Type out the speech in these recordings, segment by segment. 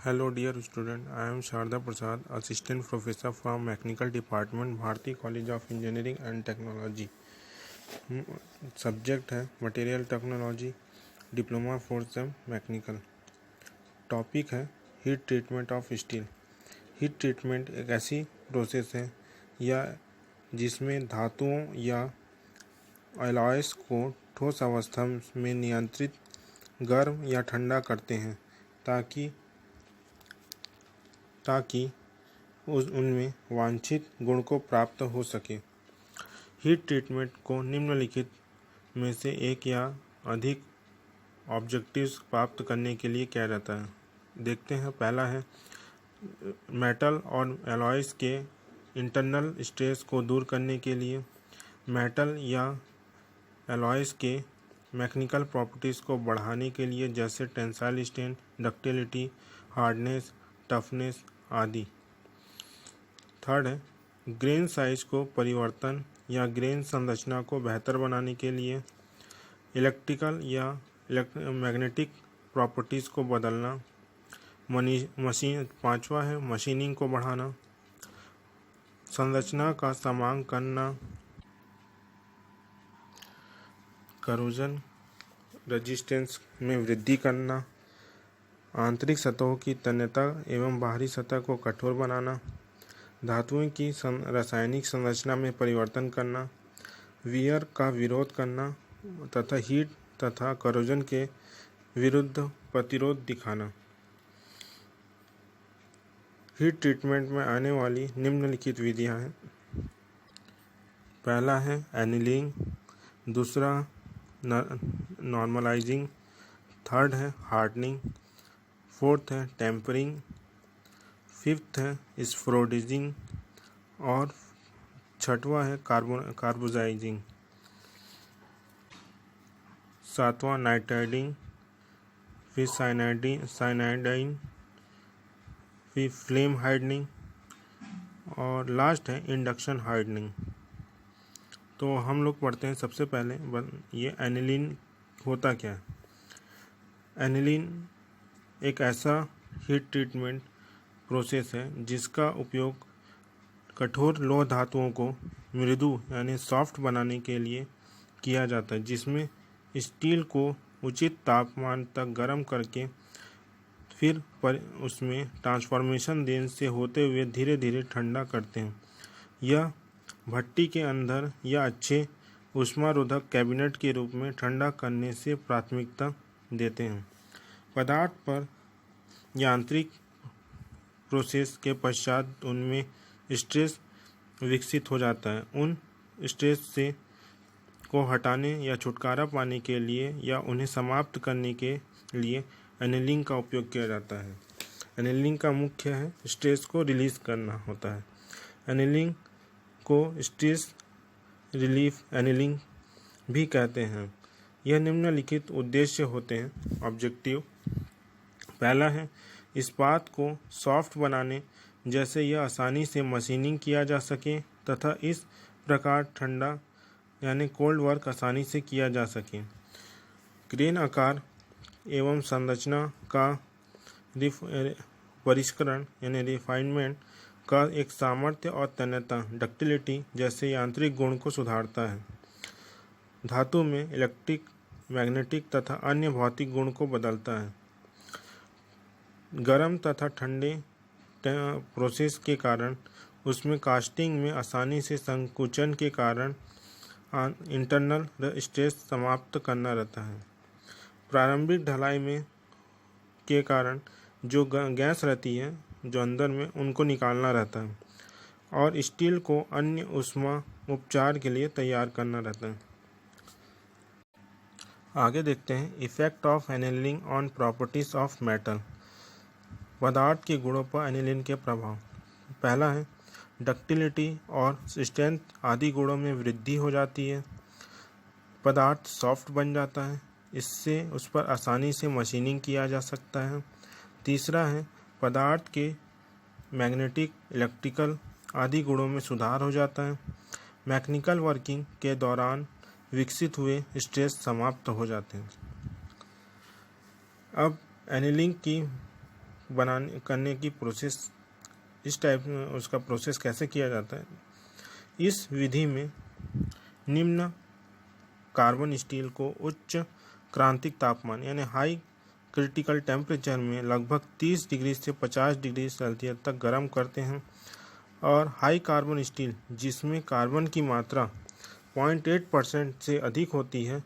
Hello dear student, I am Sharda Prasad, Assistant Professor from Mechanical Department, Bharati College of Engineering and Technology. Subject है material technology, diploma 4th sem mechanical. Topic है heat treatment of steel. Heat treatment एक ऐसी process है या जिसमें धातुओं या alloys को ठोस अवस्था में नियंत्रित गर्म या ठंडा करते हैं ताकि उनमें वांछित गुण को प्राप्त हो सके। हीट ट्रीटमेंट को निम्नलिखित में से एक या अधिक ऑब्जेक्टिव्स प्राप्त करने के लिए किया जाता है। देखते हैं। पहला है मेटल और एलॉयस के इंटरनल स्ट्रेस को दूर करने के लिए, मेटल या एलॉयस के मैकेनिकल प्रॉपर्टीज़ को बढ़ाने के लिए, जैसे tensile strength, ductility, hardness, toughness आदि। थर्ड है ग्रेन साइज को परिवर्तन या ग्रेन संरचना को बेहतर बनाने के लिए, इलेक्ट्रिकल या मैग्नेटिक प्रॉपर्टीज़ को बदलना। पांचवा है मशीनिंग को बढ़ाना, संरचना का समांग करना, करोजन रेजिस्टेंस में वृद्धि करना, आंतरिक सतहों की तन्यता एवं बाहरी सतह को कठोर बनाना, धातुओं की रासायनिक संरचना में परिवर्तन करना, वियर का विरोध करना तथा हीट तथा करोजन के विरुद्ध प्रतिरोध दिखाना। हीट ट्रीटमेंट में आने वाली निम्नलिखित विधियां हैं। पहला है एनिलिंग, दूसरा नॉर्मलाइजिंग, थर्ड है हार्डनिंग, फोर्थ है टेम्परिंग, फिफ्थ है स्फोरोडिजिंग और छठवां है कार्बोजाइजिंग, सातवां नाइट्राइडिंग, फिर साइनाइडाइन, फिर फ्लेम हार्डनिंग और लास्ट है इंडक्शन हार्डनिंग। तो हम लोग पढ़ते हैं। सबसे पहले ये एनिलीन होता क्या है। एनिलीन एक ऐसा हीट ट्रीटमेंट प्रोसेस है जिसका उपयोग कठोर लोह धातुओं को मृदु यानी सॉफ्ट बनाने के लिए किया जाता है, जिसमें स्टील को उचित तापमान तक गर्म करके फिर उसमें ट्रांसफॉर्मेशन देने से होते हुए धीरे धीरे ठंडा करते हैं। यह भट्टी के अंदर या अच्छे ऊष्मारोधक कैबिनेट के रूप में ठंडा करने से प्राथमिकता देते हैं। पदार्थ पर यांत्रिक प्रोसेस के पश्चात उनमें स्ट्रेस विकसित हो जाता है। उन स्ट्रेस से को हटाने या छुटकारा पाने के लिए या उन्हें समाप्त करने के लिए एनिलिंग का उपयोग किया जाता है। एनिलिंग का मुख्य है स्ट्रेस को रिलीज करना होता है। एनिलिंग को स्ट्रेस रिलीफ एनिलिंग भी कहते हैं। यह निम्नलिखित उद्देश्य होते हैं ऑब्जेक्टिव। पहला है इस्पात को सॉफ्ट बनाने, जैसे यह आसानी से मशीनिंग किया जा सके तथा इस प्रकार ठंडा यानी कोल्ड वर्क आसानी से किया जा सके। ग्रेन आकार एवं संरचना का परिष्करण यानी रिफाइनमेंट का एक सामर्थ्य और तन्यता डक्टिलिटी जैसे यांत्रिक गुण को सुधारता है। धातु में इलेक्ट्रिक, मैग्नेटिक तथा अन्य भौतिक गुण को बदलता है। गर्म तथा ठंडे प्रोसेस के कारण उसमें कास्टिंग में आसानी से संकुचन के कारण इंटरनल स्ट्रेस समाप्त करना रहता है। प्रारंभिक ढलाई में के कारण जो गैस रहती है जो अंदर में, उनको निकालना रहता है और स्टील को अन्य ऊष्मा उपचार के लिए तैयार करना रहता है। आगे देखते हैं effect of annealing on properties of metal. पदार्थ के गुणों पर एनिलिन के प्रभाव। पहला है डक्टिलिटी और स्ट्रेंथ आदि गुणों में वृद्धि हो जाती है। पदार्थ सॉफ्ट बन जाता है, इससे उस पर आसानी से मशीनिंग किया जा सकता है। तीसरा है पदार्थ के मैग्नेटिक, इलेक्ट्रिकल आदि गुणों में सुधार हो जाता है। मैकेनिकल वर्किंग के दौरान विकसित हुए स्ट्रेस समाप्त हो जाते हैं। अब एनिलिंग की करने की प्रोसेस, इस टाइप में उसका प्रोसेस कैसे किया जाता है। इस विधि में निम्न कार्बन स्टील को उच्च क्रांतिक तापमान यानी हाई क्रिटिकल टेम्परेचर में लगभग 30 डिग्री से 50 डिग्री सेल्सियस तक गर्म करते हैं, और हाई कार्बन स्टील जिसमें कार्बन की मात्रा 0.8% से अधिक होती है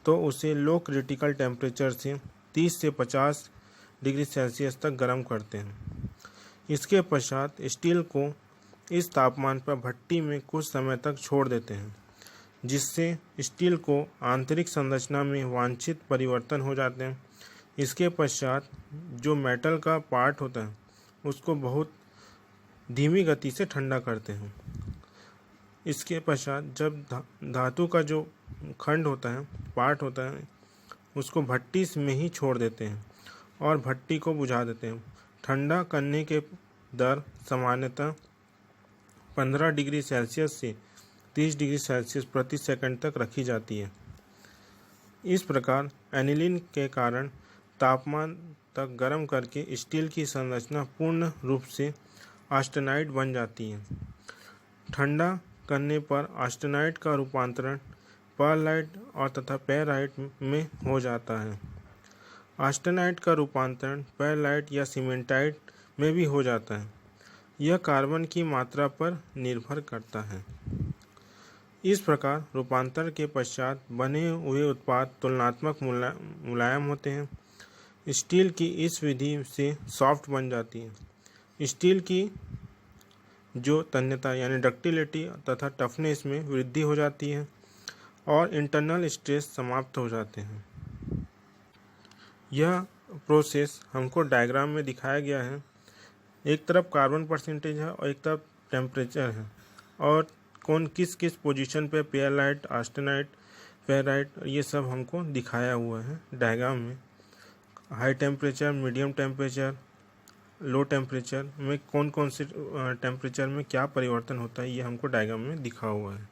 तो उसे लो क्रिटिकल टेम्परेचर से 30 से 50 डिग्री सेल्सियस तक गर्म करते हैं। इसके पश्चात स्टील को इस तापमान पर भट्टी में कुछ समय तक छोड़ देते हैं, जिससे स्टील को आंतरिक संरचना में वांछित परिवर्तन हो जाते हैं। इसके पश्चात जो मेटल का पार्ट होता है उसको बहुत धीमी गति से ठंडा करते हैं। इसके पश्चात जब धातु का जो खंड होता है, पार्ट होता है, उसको भट्टी में ही छोड़ देते हैं और भट्टी को बुझा देते हैं। ठंडा करने के दर सामान्यतः 15 डिग्री सेल्सियस से 30 डिग्री सेल्सियस प्रति सेकंड तक रखी जाती है। इस प्रकार एनिलीन के कारण तापमान तक गर्म करके स्टील की संरचना पूर्ण रूप से ऑस्टेनाइट बन जाती है। ठंडा करने पर ऑस्टेनाइट का रूपांतरण पर्लाइट और तथा पेराइट में हो जाता है। ऑस्टेनाइट का रूपांतरण पर्लाइट या सीमेंटाइट में भी हो जाता है। यह कार्बन की मात्रा पर निर्भर करता है। इस प्रकार रूपांतरण के पश्चात बने हुए उत्पाद तुलनात्मक मुलायम होते हैं। स्टील की इस विधि से सॉफ्ट बन जाती है। स्टील की जो तन्यता यानी डक्टिलिटी तथा टफनेस में वृद्धि हो जाती है और इंटरनल स्ट्रेस समाप्त हो जाते हैं। यह प्रोसेस हमको डायग्राम में दिखाया गया है। एक तरफ कार्बन परसेंटेज है और एक तरफ टेम्परेचर है, और कौन किस किस पोजीशन पे पेरलाइट, ऑस्टेनाइट, फेराइट, ये सब हमको दिखाया हुआ है डायग्राम में। High temperature, medium temperature, low temperature में कौन कौन से टेम्परेचर में क्या परिवर्तन होता है, ये हमको डायग्राम में दिखा हुआ है।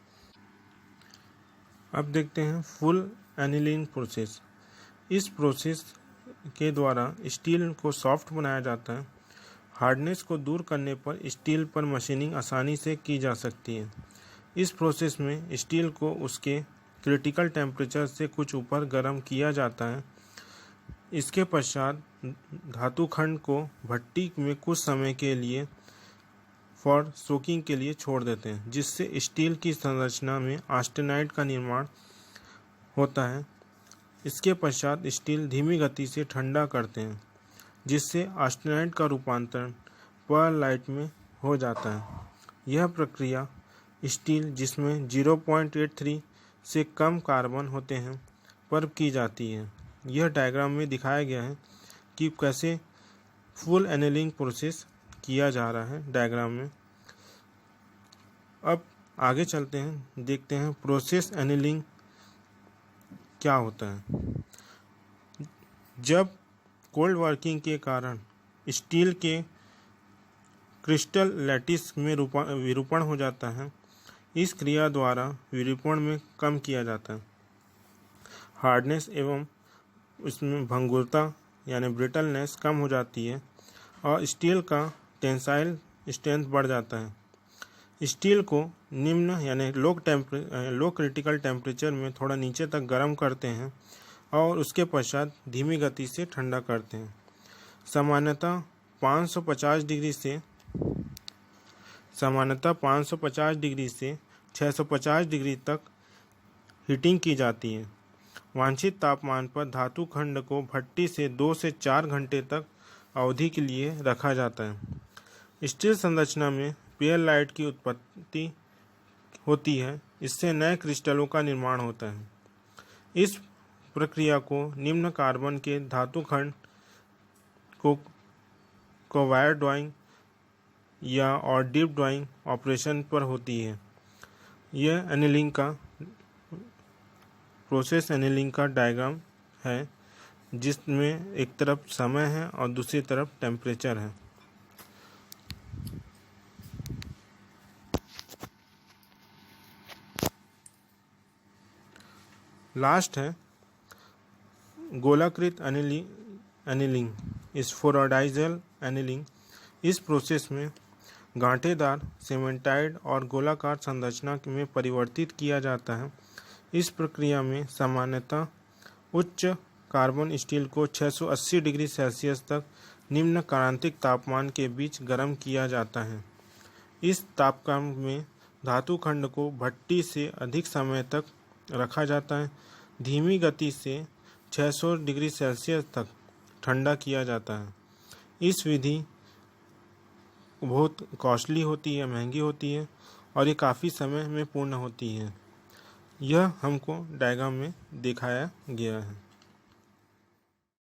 अब देखते हैं फुल एनिलिंग प्रोसेस। इस प्रोसेस के द्वारा स्टील को सॉफ्ट बनाया जाता है। हार्डनेस को दूर करने पर स्टील पर मशीनिंग आसानी से की जा सकती है। इस प्रोसेस में स्टील को उसके क्रिटिकल टेम्परेचर से कुछ ऊपर गर्म किया जाता है। इसके पश्चात धातु खंड को भट्टी में कुछ समय के लिए फॉर सोकिंग के लिए छोड़ देते हैं, जिससे स्टील की संरचना में ऑस्टेनाइट का निर्माण होता है। इसके पश्चात स्टील धीमी गति से ठंडा करते हैं, जिससे ऑस्टेनाइट का रूपांतरण पर्लाइट में हो जाता है। यह प्रक्रिया स्टील जिसमें 0.83 से कम कार्बन होते हैं पर की जाती है। यह डायग्राम में दिखाया गया है कि कैसे फुल एनिलिंग प्रोसेस किया जा रहा है डायग्राम में। अब आगे चलते हैं, देखते हैं प्रोसेस एनिलिंग क्या होता है। जब कोल्ड वर्किंग के कारण स्टील के क्रिस्टल लैटिस में विरूपण हो जाता है, इस क्रिया द्वारा विरूपण में कम किया जाता है। हार्डनेस एवं उसमें भंगुरता यानी ब्रिटलनेस कम हो जाती है और स्टील का टेंसाइल स्ट्रेंथ बढ़ जाता है। स्टील को निम्न यानी लो क्रिटिकल टेम्परेचर में थोड़ा नीचे तक गर्म करते हैं और उसके पश्चात धीमी गति से ठंडा करते हैं। सामान्यतः 550 डिग्री से 650 डिग्री तक हीटिंग की जाती है। वांछित तापमान पर धातु खंड को भट्टी से 2 से 4 घंटे तक अवधि के लिए रखा जाता है। स्टील संरचना में पेरलाइट की उत्पत्ति होती है। इससे नए क्रिस्टलों का निर्माण होता है। इस प्रक्रिया को निम्न कार्बन के धातु खंड को वायर ड्राइंग या और डीप ड्राइंग ऑपरेशन पर होती है। यह एनिलिंग का प्रोसेस एनिलिंग का डायग्राम है, जिसमें एक तरफ समय है और दूसरी तरफ टेम्परेचर है। लास्ट है गोलाकृत एनिलिंग स्फेरॉइडल एनीलिंग। इस प्रोसेस में गांठेदार सीमेंटाइड और गोलाकार संरचना में परिवर्तित किया जाता है। इस प्रक्रिया में सामान्यतः उच्च कार्बन स्टील को 680 डिग्री सेल्सियस तक निम्न क्रांतिक तापमान के बीच गर्म किया जाता है। इस तापमान में धातु खंड को भट्टी से अधिक समय तक रखा जाता है। धीमी गति से 600 डिग्री सेल्सियस तक ठंडा किया जाता है। इस विधि बहुत कॉस्टली होती है, महंगी होती है और ये काफ़ी समय में पूर्ण होती है। यह हमको डायग्राम में दिखाया गया है।